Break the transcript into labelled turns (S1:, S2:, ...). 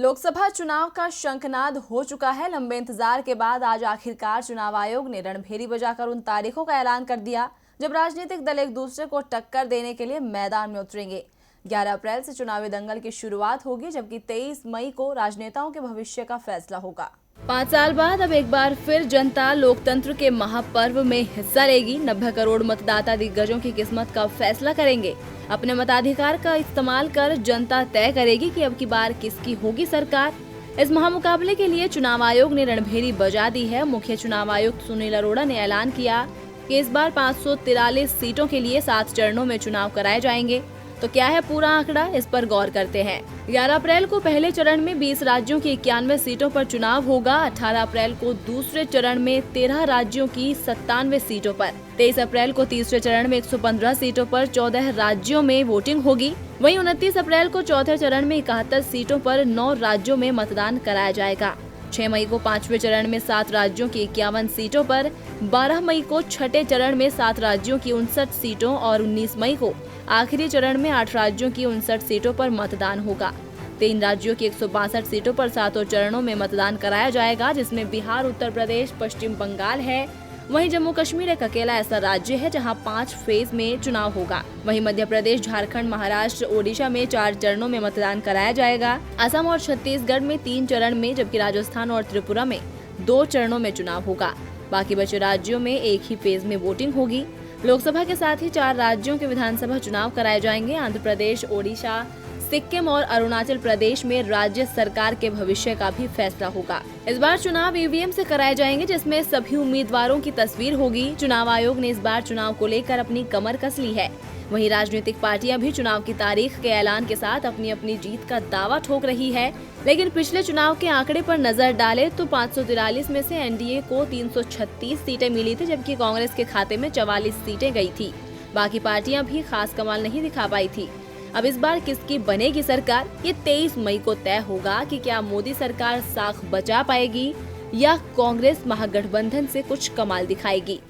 S1: लोकसभा चुनाव का शंखनाद हो चुका है। लंबे इंतजार के बाद आज आखिरकार चुनाव आयोग ने रणभेरी बजाकर उन तारीखों का ऐलान कर दिया जब राजनीतिक दल एक दूसरे को टक्कर देने के लिए मैदान में उतरेंगे। 11 अप्रैल से चुनावी दंगल की शुरुआत होगी, जबकि 23 मई को राजनेताओं के भविष्य का फैसला होगा। 5 साल बाद अब एक बार फिर जनता लोकतंत्र के महापर्व में हिस्सा लेगी। 90 करोड़ मतदाता दिग्गजों की किस्मत का फैसला करेंगे। अपने मताधिकार का इस्तेमाल कर जनता तय करेगी कि अब की बार किसकी होगी सरकार। इस महामुकाबले के लिए चुनाव आयोग ने रणभेरी बजा दी है। मुख्य चुनाव आयुक्त सुनील अरोड़ा ने ऐलान किया कि इस बार 543 सीटों के लिए 7 चरणों में चुनाव कराए जाएंगे। तो क्या है पूरा आंकड़ा, इस पर गौर करते हैं। 11 अप्रैल को पहले चरण में 20 राज्यों की 91 सीटों पर चुनाव होगा। 18 अप्रैल को दूसरे चरण में 13 राज्यों की 97 सीटों पर, 23 अप्रैल को तीसरे चरण में 115 सीटों पर 14 राज्यों में वोटिंग होगी। वहीं 29 अप्रैल को चौथे चरण में 71 सीटों पर 9 राज्यों में मतदान कराया जाएगा। 6 मई को पांचवें चरण में 7 राज्यों की 51 सीटों पर, 12 मई को छठे चरण में 7 राज्यों की 59 सीटों और 19 मई को आखिरी चरण में 8 राज्यों की 59 सीटों पर मतदान होगा। 3 राज्यों की 162 सीटों पर 7 चरणों में मतदान कराया जाएगा, जिसमें बिहार, उत्तर प्रदेश, पश्चिम बंगाल है। वहीं जम्मू कश्मीर एक अकेला ऐसा राज्य है जहां 5 फेज में चुनाव होगा। वहीं मध्य प्रदेश, झारखंड, महाराष्ट्र, ओडिशा में 4 चरणों में मतदान कराया जाएगा। असम और छत्तीसगढ़ में 3 चरण में, जबकि राजस्थान और त्रिपुरा में 2 चरणों में चुनाव होगा। बाकी बचे राज्यों में एक ही फेज में वोटिंग होगी। लोकसभा के साथ ही 4 राज्यों के विधानसभा चुनाव कराए जाएंगे। आंध्र प्रदेश, ओडिशा, सिक्किम और अरुणाचल प्रदेश में राज्य सरकार के भविष्य का भी फैसला होगा। इस बार चुनाव ईवीएम से कराए जाएंगे, जिसमें सभी उम्मीदवारों की तस्वीर होगी। चुनाव आयोग ने इस बार चुनाव को लेकर अपनी कमर कस ली है। वहीं राजनीतिक पार्टियां भी चुनाव की तारीख के ऐलान के साथ अपनी अपनी जीत का दावा ठोक रही है। लेकिन पिछले चुनाव के आंकड़े पर नजर डाले तो 543 में से एनडीए को 336 सीटें मिली थी, जबकि कांग्रेस के खाते में 44 सीटें गई थी। बाकी पार्टियां भी खास कमाल नहीं दिखा पाई थी। अब इस बार किसकी बनेगी सरकार, ये 23 मई को तय होगा कि क्या मोदी सरकार साख बचा पाएगी या कांग्रेस महागठबंधन से कुछ कमाल दिखाएगी।